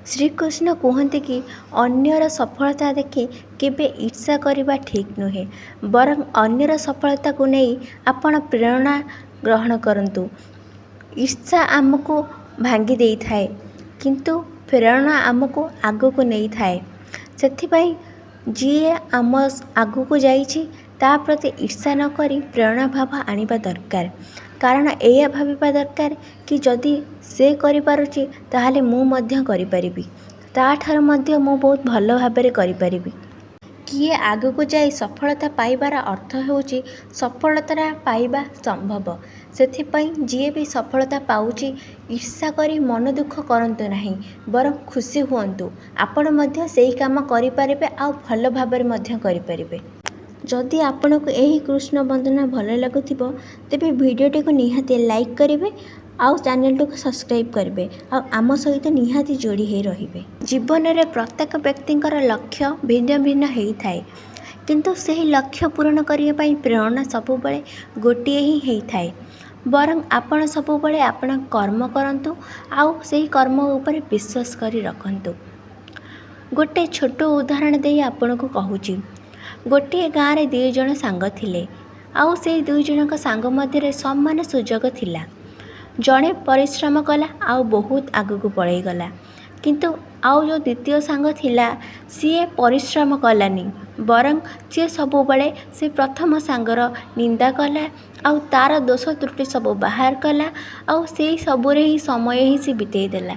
ଶ୍ରୀକୃଷ୍ଣ କୁହନ୍ତି କି ଅନ୍ୟର ସଫଳତା ଦେଖି କେବେ ଈର୍ଷା କରିବା ଠିକ୍ ନୁହେଁ, ବରଂ ଅନ୍ୟର ସଫଳତାକୁ ନେଇ ଆପଣ ପ୍ରେରଣା ଗ୍ରହଣ କରନ୍ତୁ। ଈର୍ଷା ଆମକୁ ଭାଙ୍ଗି ଦେଇଥାଏ, କିନ୍ତୁ ପ୍ରେରଣା ଆମକୁ ଆଗକୁ ନେଇଥାଏ। ସେଥିପାଇଁ ଯିଏ ଆମ ଆଗକୁ ଯାଇଛି ତା ପ୍ରତି ଈର୍ଷା ନ କରି ପ୍ରେରଣା ଭାବ ଆଣିବା ଦରକାର। କାରଣ ଏଇଆ ଭାବିବା ଦରକାର କି ଯଦି ସେ କରିପାରୁଛି ତାହେଲେ ମୁଁ ମଧ୍ୟ କରିପାରିବି, ତାଠାରୁ ମଧ୍ୟ ମୁଁ ବହୁତ ଭଲ ଭାବରେ କରିପାରିବି। କିଏ ଆଗକୁ ଯାଇ ସଫଳତା ପାଇବାର ଅର୍ଥ ହେଉଛି ସଫଳତା ପାଇବା ସମ୍ଭବ। ସେଥିପାଇଁ ଯିଏ ବି ସଫଳତା ପାଉଛି ଈର୍ଷା କରି ମନ ଦୁଃଖ କରନ୍ତୁ ନାହିଁ, ବରଂ ଖୁସି ହୁଅନ୍ତୁ। ଆପଣ ମଧ୍ୟ ସେଇ କାମ କରିପାରିବେ ଆଉ ଭଲ ଭାବରେ ମଧ୍ୟ କରିପାରିବେ। ଯଦି ଆପଣଙ୍କୁ ଏହି କୃଷ୍ଣ ବନ୍ଦନା ଭଲ ଲାଗୁଥିବ ତେବେ ଭିଡ଼ିଓଟିକୁ ନିହାତି ଲାଇକ୍ କରିବେ ଆଉ ଚ୍ୟାନେଲଟିକୁ ସବସ୍କ୍ରାଇବ୍ କରିବେ ଆଉ ଆମ ସହିତ ନିହାତି ଯୋଡ଼ି ହୋଇ ରହିବେ। ଜୀବନରେ ପ୍ରତ୍ୟେକ ବ୍ୟକ୍ତିଙ୍କର ଲକ୍ଷ୍ୟ ଭିନ୍ନ ଭିନ୍ନ ହେଇଥାଏ, କିନ୍ତୁ ସେହି ଲକ୍ଷ୍ୟ ପୂରଣ କରିବା ପାଇଁ ପ୍ରେରଣା ସବୁବେଳେ ଗୋଟିଏ ହିଁ ହେଇଥାଏ। ବରଂ ଆପଣ ସବୁବେଳେ ଆପଣ କର୍ମ କରନ୍ତୁ ଆଉ ସେହି କର୍ମ ଉପରେ ବିଶ୍ୱାସ କରି ରଖନ୍ତୁ। ଗୋଟେ ଛୋଟ ଉଦାହରଣ ଦେଇ ଆପଣଙ୍କୁ କହୁଛି। ଗୋଟିଏ ଗାଁରେ 2 ଜଣ ସାଙ୍ଗ ଥିଲେ ଆଉ ସେଇ 2 ଜଣଙ୍କ ସାଙ୍ଗ ମଧ୍ୟରେ ସମାନ ସୁଯୋଗ ଥିଲା। ଜଣେ ପରିଶ୍ରମ କଲା ଆଉ ବହୁତ ଆଗକୁ ପଳେଇଗଲା, କିନ୍ତୁ ଆଉ ଯେଉଁ ଦ୍ୱିତୀୟ ସାଙ୍ଗ ଥିଲା ସିଏ ପରିଶ୍ରମ କଲାନି, ବରଂ ସିଏ ସବୁବେଳେ ସେ ପ୍ରଥମ ସାଙ୍ଗର ନିନ୍ଦା କଲା ଆଉ ତା'ର ଦୋଷ ତ୍ରୁଟି ସବୁ ବାହାର କଲା ଆଉ ସେଇ ସବୁରେ ହିଁ ସମୟ ହିଁ ସେ ବିତେଇ ଦେଲା।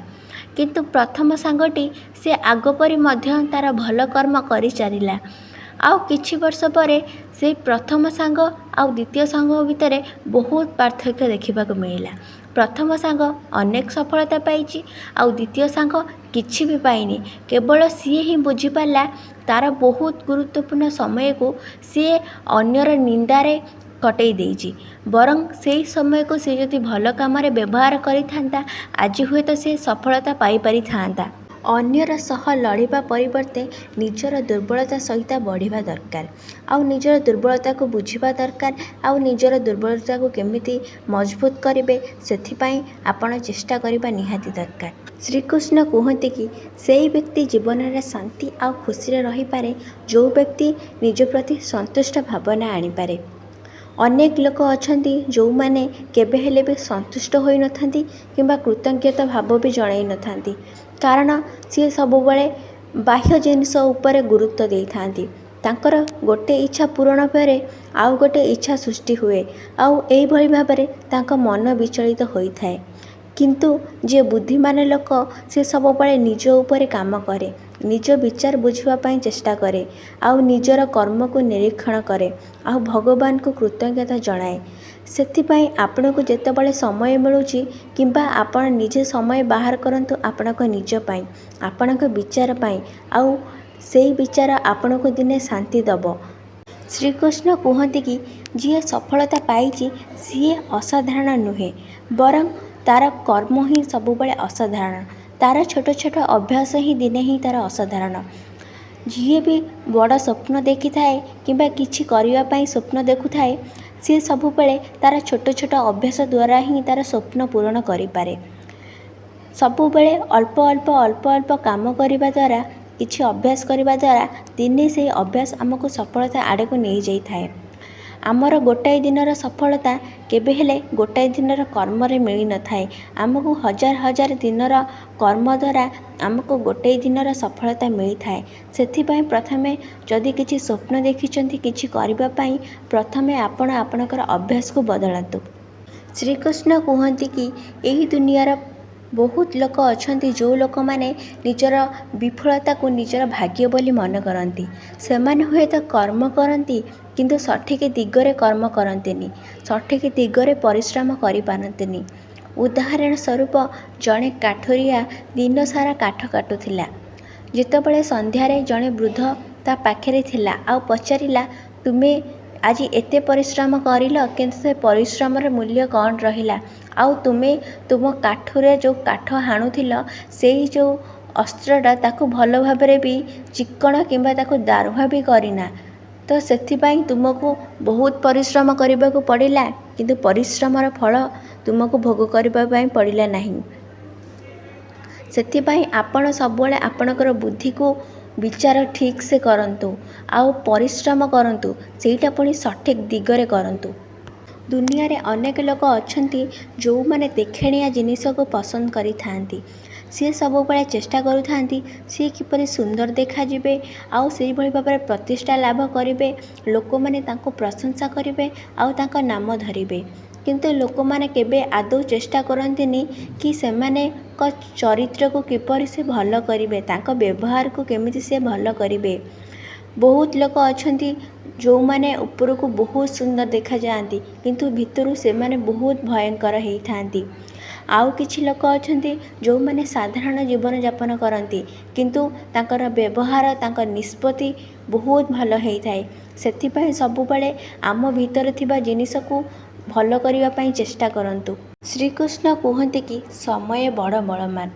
କିନ୍ତୁ ପ୍ରଥମ ସାଙ୍ଗଟି ସେ ଆଗ ପରି ମଧ୍ୟ ତା'ର ଭଲ କର୍ମ କରିଚାଲିଲା। ଆଉ କିଛି ବର୍ଷ ପରେ ସେଇ ପ୍ରଥମ ସାଙ୍ଗ ଆଉ ଦ୍ୱିତୀୟ ସାଙ୍ଗ ଭିତରେ ବହୁତ ପାର୍ଥକ୍ୟ ଦେଖିବାକୁ ମିଳିଲା। ପ୍ରଥମ ସାଙ୍ଗ ଅନେକ ସଫଳତା ପାଇଛି ଆଉ ଦ୍ୱିତୀୟ ସାଙ୍ଗ କିଛି ବି ପାଇନି। କେବଳ ସିଏ ହିଁ ବୁଝିପାରିଲା ତା'ର ବହୁତ ଗୁରୁତ୍ୱପୂର୍ଣ୍ଣ ସମୟକୁ ସିଏ ଅନ୍ୟର ନିନ୍ଦାରେ କଟେଇ ଦେଇଛି। ବରଂ ସେହି ସମୟକୁ ସେ ଯଦି ଭଲ କାମରେ ବ୍ୟବହାର କରିଥାନ୍ତା ଆଜି ହୁଏତ ସେ ସଫଳତା ପାଇପାରିଥାନ୍ତା। ଅନ୍ୟର ସହ ଲଢ଼ିବା ପରିବର୍ତ୍ତେ ନିଜର ଦୁର୍ବଳତା ସହିତ ବଢ଼ିବା ଦରକାର ଆଉ ନିଜର ଦୁର୍ବଳତାକୁ ବୁଝିବା ଦରକାର ଆଉ ନିଜର ଦୁର୍ବଳତାକୁ କେମିତି ମଜବୁତ କରିବେ ସେଥିପାଇଁ ଆପଣ ଚେଷ୍ଟା କରିବା ନିହାତି ଦରକାର। ଶ୍ରୀକୃଷ୍ଣ କୁହନ୍ତି କି ସେହି ବ୍ୟକ୍ତି ଜୀବନରେ ଶାନ୍ତି ଆଉ ଖୁସିରେ ରହିପାରେ ଯେଉଁ ବ୍ୟକ୍ତି ନିଜ ପ୍ରତି ସନ୍ତୁଷ୍ଟ ଭାବନା ଆଣିପାରେ। ଅନେକ ଲୋକ ଅଛନ୍ତି ଯେଉଁମାନେ କେବେ ହେଲେ ବି ସନ୍ତୁଷ୍ଟ ହୋଇନଥାନ୍ତି କିମ୍ବା କୃତଜ୍ଞତା ଭାବ ବି ଜଣାଇ ନଥାନ୍ତି, କାରଣ ସିଏ ସବୁବେଳେ ବାହ୍ୟ ଜିନିଷ ଉପରେ ଗୁରୁତ୍ୱ ଦେଇଥାନ୍ତି। ତାଙ୍କର ଗୋଟେ ଇଚ୍ଛା ପୂରଣ ପରେ ଆଉ ଗୋଟେ ଇଚ୍ଛା ସୃଷ୍ଟି ହୁଏ ଆଉ ଏଇଭଳି ଭାବରେ ତାଙ୍କ ମନ ବିଚଳିତ ହୋଇଥାଏ। କିନ୍ତୁ ଯିଏ ବୁଦ୍ଧିମାନ ଲୋକ ସେ ସବୁବେଳେ ନିଜ ଉପରେ କାମ କରେ, ନିଜ ବିଚାର ବୁଝିବା ପାଇଁ ଚେଷ୍ଟା କରେ ଆଉ ନିଜର କର୍ମକୁ ନିରୀକ୍ଷଣ କରେ ଆଉ ଭଗବାନଙ୍କୁ କୃତଜ୍ଞତା ଜଣାଏ। ସେଥିପାଇଁ ଆପଣଙ୍କୁ ଯେତେବେଳେ ସମୟ ମିଳୁଛି କିମ୍ବା ଆପଣ ନିଜେ ସମୟ ବାହାର କରନ୍ତୁ ଆପଣଙ୍କ ନିଜ ପାଇଁ, ଆପଣଙ୍କ ବିଚାର ପାଇଁ, ଆଉ ସେଇ ବିଚାର ଆପଣଙ୍କୁ ଦିନେ ଶାନ୍ତି ଦେବ। ଶ୍ରୀକୃଷ୍ଣ କୁହନ୍ତି କି ଯିଏ ସଫଳତା ପାଇଛି ସିଏ ଅସାଧାରଣ ନୁହେଁ, ବରଂ ତା'ର କର୍ମ ହିଁ ସବୁବେଳେ ଅସାଧାରଣ। ତା'ର ଛୋଟ ଛୋଟ ଅଭ୍ୟାସ ହିଁ ଦିନେ ହିଁ ତା'ର ଅସାଧାରଣ। ଯିଏ ବି ବଡ଼ ସ୍ୱପ୍ନ ଦେଖିଥାଏ କିମ୍ବା କିଛି କରିବା ପାଇଁ ସ୍ୱପ୍ନ ଦେଖୁଥାଏ ସିଏ ସବୁବେଳେ ତା'ର ଛୋଟ ଛୋଟ ଅଭ୍ୟାସ ଦ୍ୱାରା ହିଁ ତା'ର ସ୍ୱପ୍ନ ପୂରଣ କରିପାରେ। ସବୁବେଳେ ଅଳ୍ପ ଅଳ୍ପ କାମ କରିବା ଦ୍ୱାରା, କିଛି ଅଭ୍ୟାସ କରିବା ଦ୍ୱାରା ଦିନେ ସେହି ଅଭ୍ୟାସ ଆମକୁ ସଫଳତା ଆଡ଼କୁ ନେଇଯାଇଥାଏ। ଆମର ଗୋଟାଏ ଦିନର ସଫଳତା କେବେ ହେଲେ ଗୋଟାଏ ଦିନର କର୍ମରେ ମିଳିନଥାଏ। ଆମକୁ ହଜାର ହଜାର ଦିନର କର୍ମ ଦ୍ୱାରା ଆମକୁ ଗୋଟାଏ ଦିନର ସଫଳତା ମିଳିଥାଏ। ସେଥିପାଇଁ ପ୍ରଥମେ ଯଦି କିଛି ସ୍ୱପ୍ନ ଦେଖିଛନ୍ତି କିଛି କରିବା ପାଇଁ, ପ୍ରଥମେ ଆପଣ ଆପଣଙ୍କର ଅଭ୍ୟାସକୁ ବଦଳାନ୍ତୁ। ଶ୍ରୀକୃଷ୍ଣ କୁହନ୍ତି କି ଏହି ଦୁନିଆର ବହୁତ ଲୋକ ଅଛନ୍ତି ଯେଉଁ ଲୋକମାନେ ନିଜର ବିଫଳତାକୁ ନିଜର ଭାଗ୍ୟ ବୋଲି ମନେ କରନ୍ତି। ସେମାନେ ହୁଏତ କର୍ମ କରନ୍ତି କିନ୍ତୁ ସଠିକ୍ ଦିଗରେ କର୍ମ କରନ୍ତିନି, ସଠିକ୍ ଦିଗରେ ପରିଶ୍ରମ କରିପାରନ୍ତିନି। ଉଦାହରଣ ସ୍ୱରୂପ ଜଣେ କାଠୁରିଆ ଦିନସାରା କାଠ କାଟୁଥିଲା। ଯେତେବେଳେ ସନ୍ଧ୍ୟାରେ ଜଣେ ବୃଦ୍ଧ ତା ପାଖରେ ଥିଲା ଆଉ ପଚାରିଲା, ତୁମେ ଆଜି ଏତେ ପରିଶ୍ରମ କରିଲ କିନ୍ତୁ ସେ ପରିଶ୍ରମର ମୂଲ୍ୟ କ'ଣ ରହିଲା? ଆଉ ତୁମେ ତୁମ କାଠରେ ଯେଉଁ କାଠ ହାଣୁଥିଲ ସେଇ ଯେଉଁ ଅସ୍ତ୍ରଟା ତାକୁ ଭଲ ଭାବରେ ବି ଚିକ୍କଣ କିମ୍ବା ତାକୁ ଦାରୁହା ବି କରିନା, ତ ସେଥିପାଇଁ ତୁମକୁ ବହୁତ ପରିଶ୍ରମ କରିବାକୁ ପଡ଼ିଲା କିନ୍ତୁ ପରିଶ୍ରମର ଫଳ ତୁମକୁ ଭୋଗ କରିବା ପାଇଁ ପଡ଼ିଲା ନାହିଁ। ସେଥିପାଇଁ ଆପଣ ସବୁବେଳେ ଆପଣଙ୍କର ବୁଦ୍ଧିକୁ ବିଚାର ଠିକ୍ ସେ କରନ୍ତୁ ଆଉ ପରିଶ୍ରମ କରନ୍ତୁ, ସେଇଟା ପୁଣି ସଠିକ୍ ଦିଗରେ କରନ୍ତୁ। ଦୁନିଆରେ ଅନେକ ଲୋକ ଅଛନ୍ତି ଯେଉଁମାନେ ଦେଖଣିଆ ଜିନିଷକୁ ପସନ୍ଦ କରିଥାନ୍ତି। ସିଏ ସବୁବେଳେ ଚେଷ୍ଟା କରୁଥାନ୍ତି ସିଏ କିପରି ସୁନ୍ଦର ଦେଖାଯିବେ ଆଉ ସେଇଭଳି ଭାବରେ ପ୍ରତିଷ୍ଠା ଲାଭ କରିବେ, ଲୋକମାନେ ତାଙ୍କୁ ପ୍ରଶଂସା କରିବେ ଆଉ ତାଙ୍କ ନାମ ଧରିବେ। କିନ୍ତୁ ଲୋକମାନେ କେବେ ଆଦୌ ଚେଷ୍ଟା କରନ୍ତିନି କି ସେମାନଙ୍କ ଚରିତ୍ରକୁ କିପରି ସେ ଭଲ କରିବେ, ତାଙ୍କ ବ୍ୟବହାରକୁ କେମିତି ସେ ଭଲ କରିବେ। ବହୁତ ଲୋକ ଅଛନ୍ତି ଯେଉଁମାନେ ଉପରକୁ ବହୁତ ସୁନ୍ଦର ଦେଖାଯାଆନ୍ତି କିନ୍ତୁ ଭିତରୁ ସେମାନେ ବହୁତ ଭୟଙ୍କର ହେଇଥାନ୍ତି। ଆଉ କିଛି ଲୋକ ଅଛନ୍ତି ଯେଉଁମାନେ ସାଧାରଣ ଜୀବନଯାପନ କରନ୍ତି କିନ୍ତୁ ତାଙ୍କର ବ୍ୟବହାର, ତାଙ୍କ ନିଷ୍ପତ୍ତି ବହୁତ ଭଲ ହେଇଥାଏ। ସେଥିପାଇଁ ସବୁବେଳେ ଆମ ଭିତରେ ଥିବା ଜିନିଷକୁ ଭଲ କରିବା ପାଇଁ ଚେଷ୍ଟା କରନ୍ତୁ। ଶ୍ରୀକୃଷ୍ଣ କୁହନ୍ତି କି ସମୟ ବଡ଼ ବଳବାନ।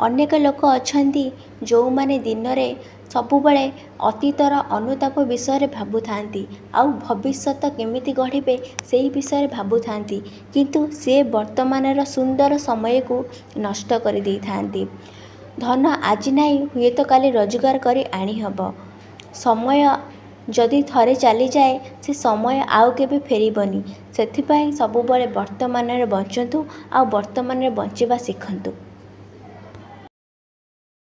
ଅନେକ ଲୋକ ଅଛନ୍ତି ଯେଉଁମାନେ ଦିନରେ ସବୁବେଳେ ଅତୀତର ଅନୁତାପ ବିଷୟରେ ଭାବୁଥାନ୍ତି ଆଉ ଭବିଷ୍ୟତ କେମିତି ଗଢ଼ିବେ ସେହି ବିଷୟରେ ଭାବୁଥାନ୍ତି, କିନ୍ତୁ ସେ ବର୍ତ୍ତମାନର ସୁନ୍ଦର ସମୟକୁ ନଷ୍ଟ କରିଦେଇଥାନ୍ତି। ଧନ ଆଜି ନାହିଁ ହୁଏତ କାଲି ରୋଜଗାର କରି ଆଣିହେବ। ସମୟ ଯଦି ଥରେ ଚାଲିଯାଏ ସେ ସମୟ ଆଉ କେବେ ଫେରିବନି। ସେଥିପାଇଁ ସବୁବେଳେ ବର୍ତ୍ତମାନରେ ବଞ୍ଚନ୍ତୁ ଆଉ ବର୍ତ୍ତମାନରେ ବଞ୍ଚିବା ଶିଖନ୍ତୁ।